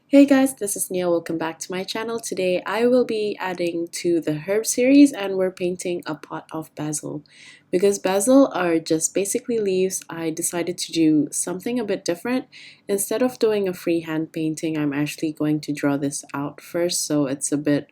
Hey guys, this is Nia. Welcome back to my channel. Today I will be adding to the herb series and we're painting a pot of basil. Because basil are just basically leaves, I decided to do something a bit different. Instead of doing a freehand painting, I'm actually going to draw this out first so it's a bit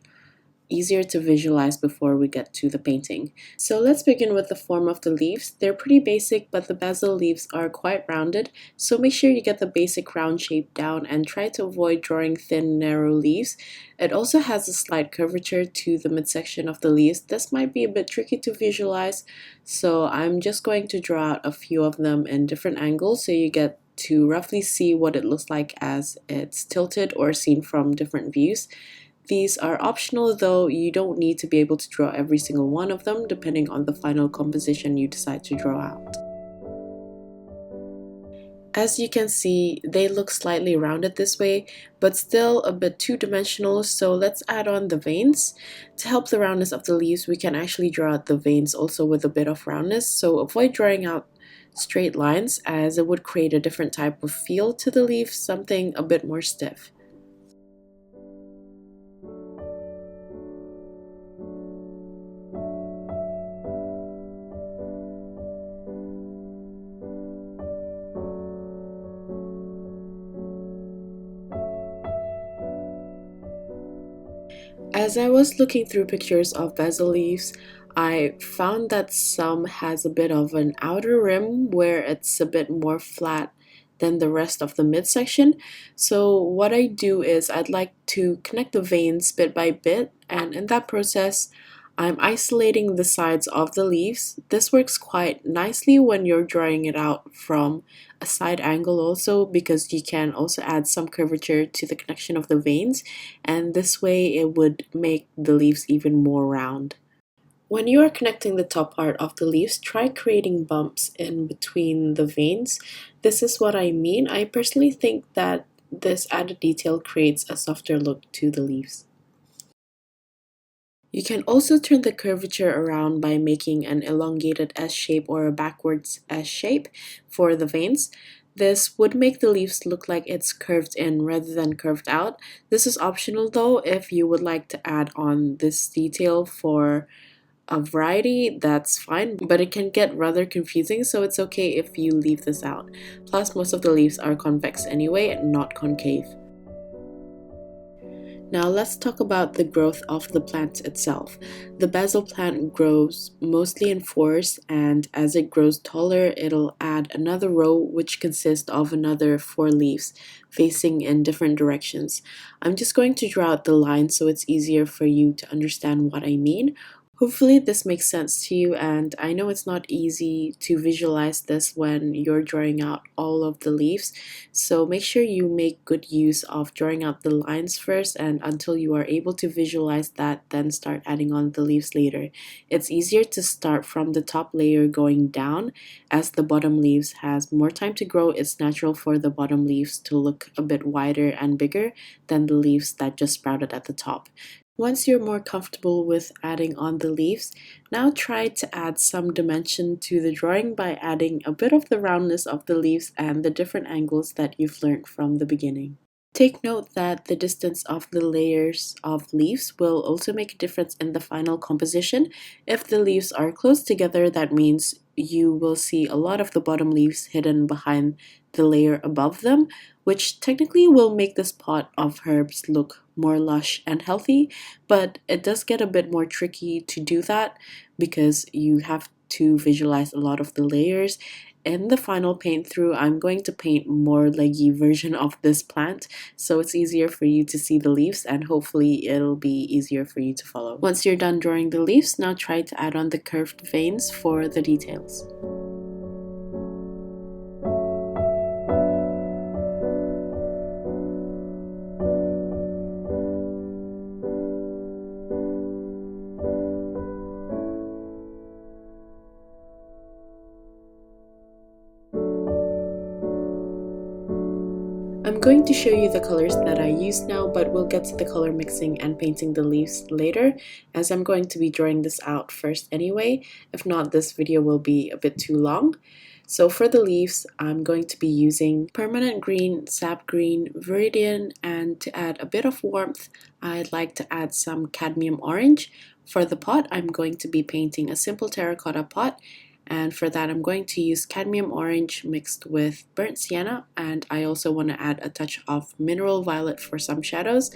easier to visualize before we get to the painting. So let's begin with the form of the leaves. They're pretty basic, but the basil leaves are quite rounded, so make sure you get the basic round shape down and try to avoid drawing thin, narrow leaves. It also has a slight curvature to the midsection of the leaves. This might be a bit tricky to visualize, so I'm just going to draw out a few of them in different angles so you get to roughly see what it looks like as it's tilted or seen from different views. These are optional, though you don't need to be able to draw every single one of them depending on the final composition you decide to draw out. As you can see, they look slightly rounded this way, but still a bit two-dimensional, so let's add on the veins. To help the roundness of the leaves, we can actually draw out the veins also with a bit of roundness, so avoid drawing out straight lines as it would create a different type of feel to the leaf, something a bit more stiff. As I was looking through pictures of basil leaves, I found that some has a bit of an outer rim where it's a bit more flat than the rest of the midsection. So what I do is I'd like to connect the veins bit by bit, and in that process I'm isolating the sides of the leaves. This works quite nicely when you're drawing it out from a side angle also, because you can also add some curvature to the connection of the veins, and this way it would make the leaves even more round. When you are connecting the top part of the leaves, try creating bumps in between the veins. This is what I mean. I personally think that this added detail creates a softer look to the leaves. You can also turn the curvature around by making an elongated S shape or a backwards S shape for the veins. This would make the leaves look like it's curved in rather than curved out. This is optional though. If you would like to add on this detail for a variety, that's fine, but it can get rather confusing, so it's okay if you leave this out. Plus, most of the leaves are convex anyway, not concave. Now let's talk about the growth of the plant itself. The basil plant grows mostly in fours, and as it grows taller, it'll add another row which consists of another 4 leaves facing in different directions. I'm just going to draw out the lines so it's easier for you to understand what I mean. Hopefully this makes sense to you, and I know it's not easy to visualize this when you're drawing out all of the leaves, so make sure you make good use of drawing out the lines first, and until you are able to visualize that, then start adding on the leaves later. It's easier to start from the top layer going down, as the bottom leaves has more time to grow. It's natural for the bottom leaves to look a bit wider and bigger than the leaves that just sprouted at the top. Once you're more comfortable with adding on the leaves, now try to add some dimension to the drawing by adding a bit of the roundness of the leaves and the different angles that you've learned from the beginning. Take note that the distance of the layers of leaves will also make a difference in the final composition. If the leaves are close together, that means you will see a lot of the bottom leaves hidden behind the layer above them, which technically will make this pot of herbs look more lush and healthy, but it does get a bit more tricky to do that because you have to visualize a lot of the layers. In the final paint through, I'm going to paint more leggy version of this plant, so it's easier for you to see the leaves, and hopefully it'll be easier for you to follow. Once you're done drawing the leaves, now try to add on the curved veins for the details. I'm going to show you the colors that I used now, but we'll get to the color mixing and painting the leaves later, as I'm going to be drawing this out first anyway. If not, this video will be a bit too long. So for the leaves, I'm going to be using permanent green, sap green, viridian, and to add a bit of warmth, I'd like to add some cadmium orange. For the pot, I'm going to be painting a simple terracotta pot, and for that I'm going to use cadmium orange mixed with burnt sienna, and I also want to add a touch of mineral violet for some shadows.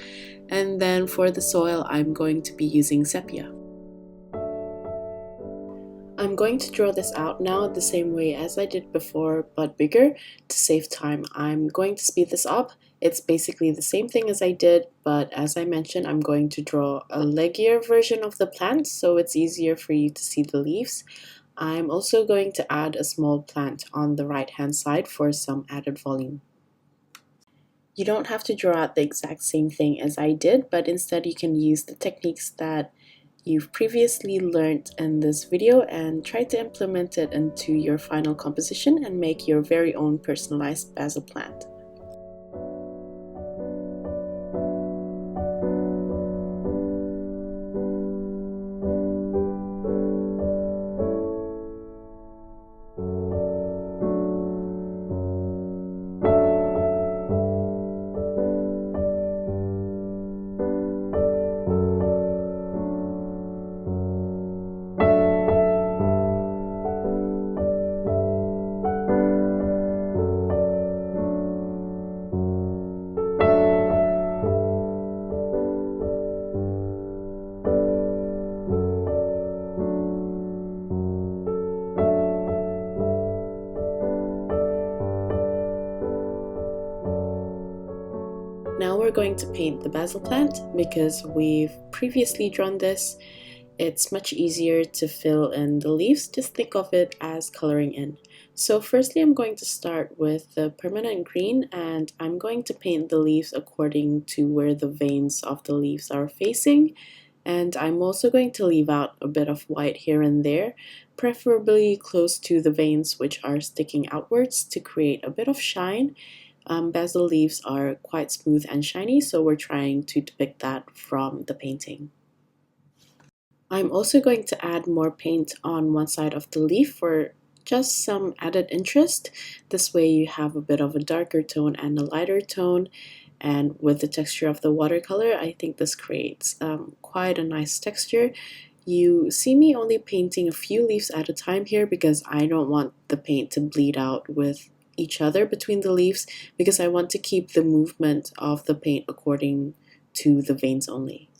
And then for the soil, I'm going to be using sepia. I'm going to draw this out now the same way as I did before, but bigger to save time. I'm going to speed this up. It's basically the same thing as I did, but as I mentioned, I'm going to draw a leggier version of the plant so it's easier for you to see the leaves. I'm also going to add a small plant on the right hand side for some added volume. You don't have to draw out the exact same thing as I did, but instead you can use the techniques that you've previously learned in this video and try to implement it into your final composition and make your very own personalized basil plant. Now we're going to paint the basil plant because we've previously drawn this. It's much easier to fill in the leaves. Just think of it as coloring in. So firstly, I'm going to start with the permanent green, and I'm going to paint the leaves according to where the veins of the leaves are facing. And I'm also going to leave out a bit of white here and there, preferably close to the veins which are sticking outwards to create a bit of shine. Basil leaves are quite smooth and shiny, so we're trying to depict that from the painting. I'm also going to add more paint on one side of the leaf for just some added interest. This way you have a bit of a darker tone and a lighter tone, and with the texture of the watercolor, I think this creates quite a nice texture. You see me only painting a few leaves at a time here because I don't want the paint to bleed out with each other between the leaves, because I want to keep the movement of the paint according to the veins only.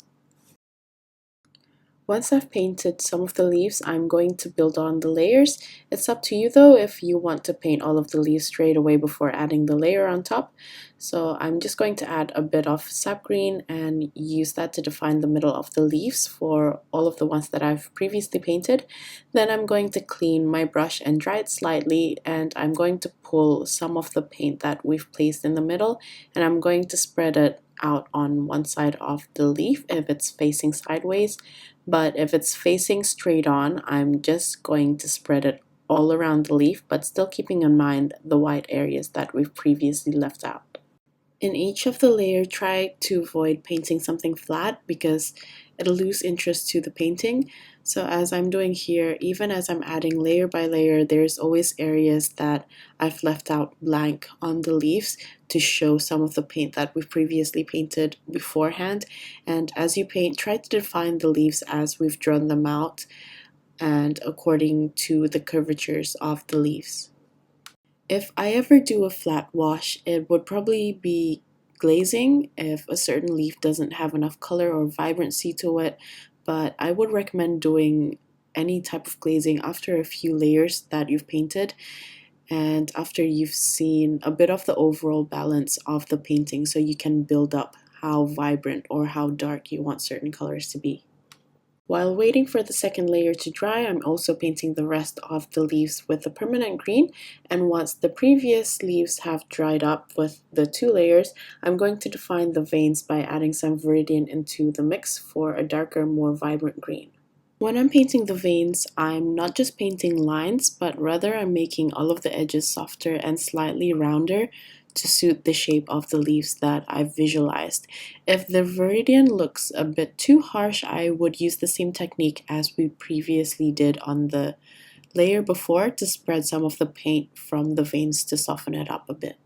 Once I've painted some of the leaves, I'm going to build on the layers. It's up to you though if you want to paint all of the leaves straight away before adding the layer on top. So I'm just going to add a bit of sap green and use that to define the middle of the leaves for all of the ones that I've previously painted. Then I'm going to clean my brush and dry it slightly, and I'm going to pull some of the paint that we've placed in the middle, and I'm going to spread it out on one side of the leaf if it's facing sideways, but if it's facing straight on, I'm just going to spread it all around the leaf, but still keeping in mind the white areas that we've previously left out. In each of the layers, try to avoid painting something flat because it'll lose interest to the painting. So as I'm doing here, even as I'm adding layer by layer, there's always areas that I've left out blank on the leaves to show some of the paint that we've previously painted beforehand. And as you paint, try to define the leaves as we've drawn them out and according to the curvatures of the leaves. If I ever do a flat wash, it would probably be glazing if a certain leaf doesn't have enough color or vibrancy to it, but I would recommend doing any type of glazing after a few layers that you've painted and after you've seen a bit of the overall balance of the painting, so you can build up how vibrant or how dark you want certain colors to be. While waiting for the second layer to dry, I'm also painting the rest of the leaves with the permanent green, and once the previous leaves have dried up with the two layers, I'm going to define the veins by adding some viridian into the mix for a darker, more vibrant green. When I'm painting the veins, I'm not just painting lines, but rather I'm making all of the edges softer and slightly rounder to suit the shape of the leaves that I've visualized. If the viridian looks a bit too harsh, I would use the same technique as we previously did on the layer before to spread some of the paint from the veins to soften it up a bit.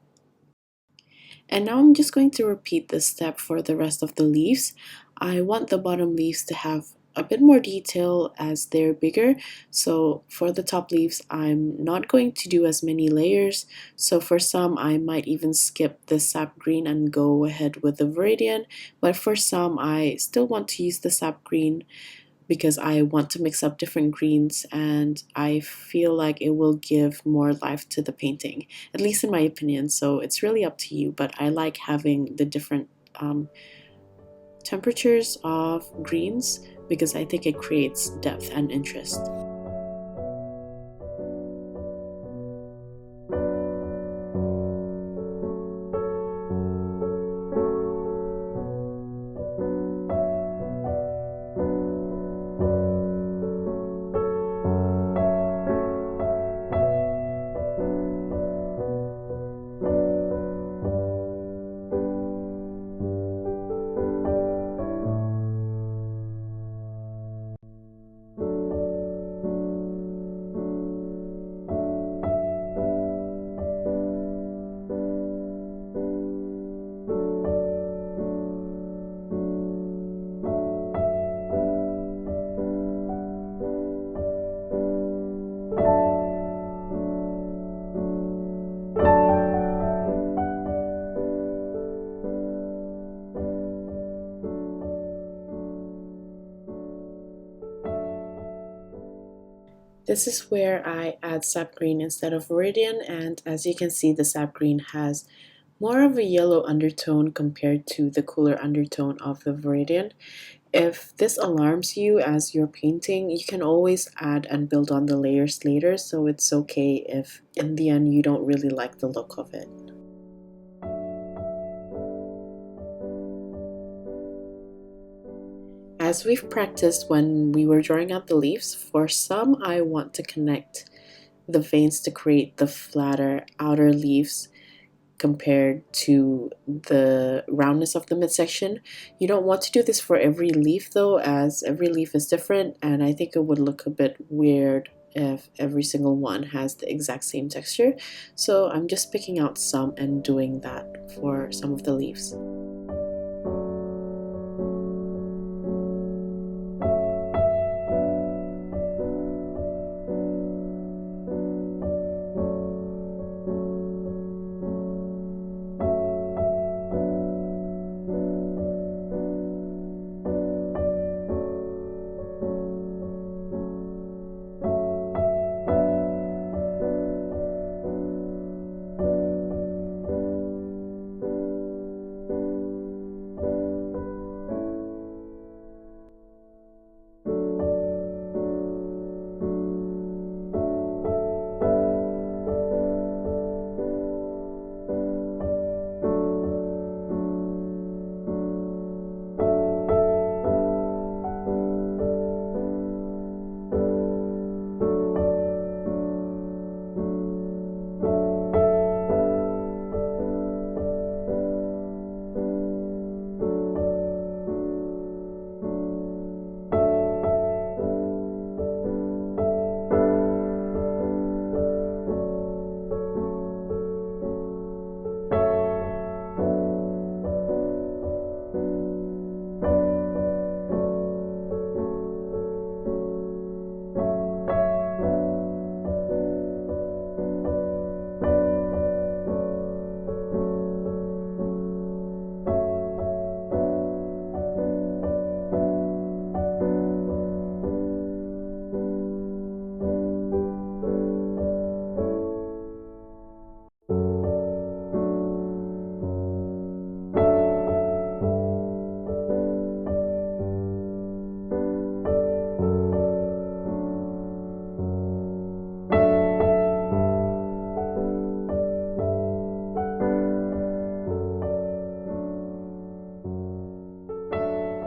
And now I'm just going to repeat this step for the rest of the leaves. I want the bottom leaves to have a bit more detail as they're bigger. So for the top leaves, I'm not going to do as many layers. So for some, I might even skip the sap green and go ahead with the viridian. But for some, I still want to use the sap green because I want to mix up different greens and I feel like it will give more life to the painting, at least in my opinion. So it's really up to you, but I like having the different temperatures of greens because I think it creates depth and interest. This is where I add sap green instead of viridian, and as you can see, the sap green has more of a yellow undertone compared to the cooler undertone of the viridian. If this alarms you as you're painting, you can always add and build on the layers later, so it's okay if in the end you don't really like the look of it. As we've practiced when we were drawing out the leaves, for some I want to connect the veins to create the flatter outer leaves compared to the roundness of the midsection. You don't want to do this for every leaf though, as every leaf is different, and I think it would look a bit weird if every single one has the exact same texture. So I'm just picking out some and doing that for some of the leaves.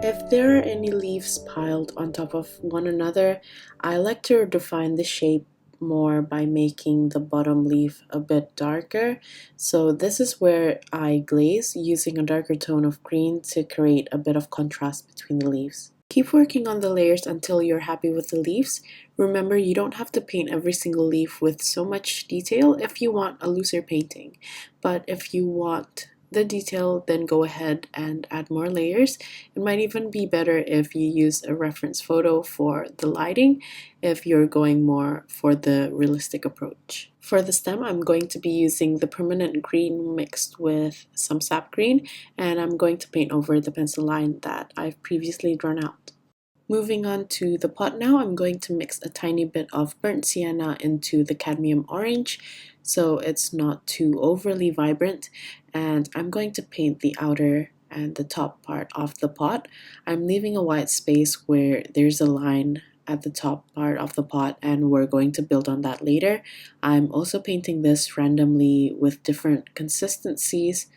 If there are any leaves piled on top of one another, I like to define the shape more by making the bottom leaf a bit darker. So this is where I glaze using a darker tone of green to create a bit of contrast between the leaves. Keep working on the layers until you're happy with the leaves. Remember, you don't have to paint every single leaf with so much detail if you want a looser painting. But if you want the detail, then go ahead and add more layers. It might even be better if you use a reference photo for the lighting if you're going more for the realistic approach. For the stem, I'm going to be using the permanent green mixed with some sap green, and I'm going to paint over the pencil line that I've previously drawn out. Moving on to the pot now, I'm going to mix a tiny bit of burnt sienna into the cadmium orange so it's not too overly vibrant, and I'm going to paint the outer and the top part of the pot. I'm leaving a white space where there's a line at the top part of the pot, and we're going to build on that later. I'm also painting this randomly with different consistencies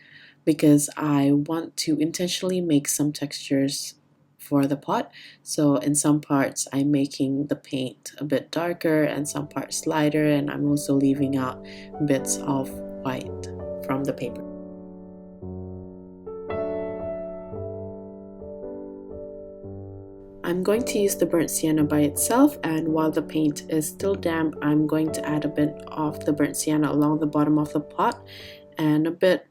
because I want to intentionally make some textures for the pot. So in some parts I'm making the paint a bit darker and some parts lighter, and I'm also leaving out bits of white from the paper. I'm going to use the burnt sienna by itself, and while the paint is still damp, I'm going to add a bit of the burnt sienna along the bottom of the pot and a bit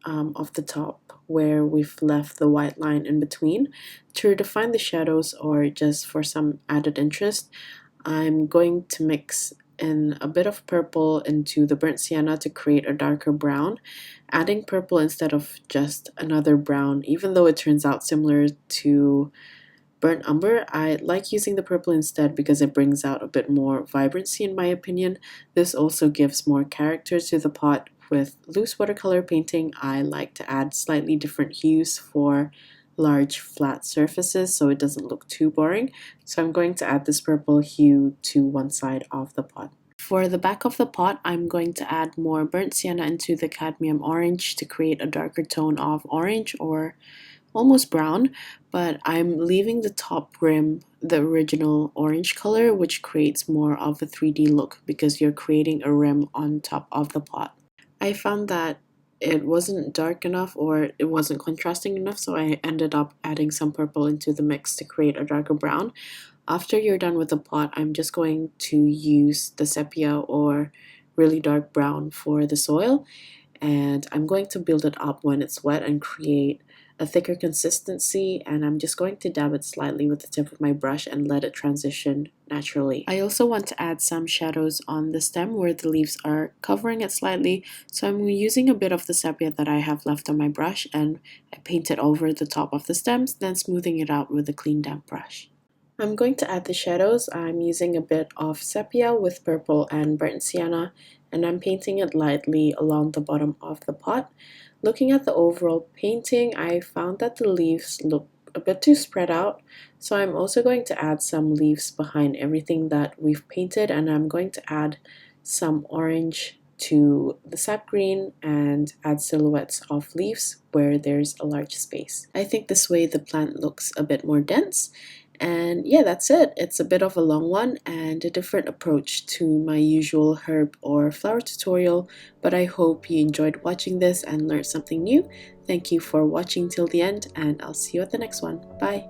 of the top where we've left the white line in between. To define the shadows or just for some added interest, I'm going to mix in a bit of purple into the burnt sienna to create a darker brown. Adding purple instead of just another brown, even though it turns out similar to burnt umber, I like using the purple instead because it brings out a bit more vibrancy in my opinion. This also gives more character to the pot. With loose watercolor painting, I like to add slightly different hues for large flat surfaces so it doesn't look too boring. So I'm going to add this purple hue to one side of the pot. For the back of the pot, I'm going to add more burnt sienna into the cadmium orange to create a darker tone of orange or almost brown, but I'm leaving the top rim the original orange color, which creates more of a 3D look because you're creating a rim on top of the pot. I found that it wasn't dark enough or it wasn't contrasting enough, so I ended up adding some purple into the mix to create a darker brown. After you're done with the pot, I'm just going to use the sepia or really dark brown for the soil, and I'm going to build it up when it's wet and create a thicker consistency, and I'm just going to dab it slightly with the tip of my brush and let it transition naturally. I also want to add some shadows on the stem where the leaves are covering it slightly, so I'm using a bit of the sepia that I have left on my brush and I paint it over the top of the stems, then smoothing it out with a clean damp brush. I'm going to add the shadows. I'm using a bit of sepia with purple and burnt sienna, and I'm painting it lightly along the bottom of the pot. Looking at the overall painting, I found that the leaves look a bit too spread out, so I'm also going to add some leaves behind everything that we've painted, and I'm going to add some orange to the sap green and add silhouettes of leaves where there's a large space. I think this way the plant looks a bit more dense. And yeah, that's it. It's a bit of a long one and a different approach to my usual herb or flower tutorial, but I hope you enjoyed watching this and learned something new. Thank you for watching till the end, and I'll see you at the next one. Bye!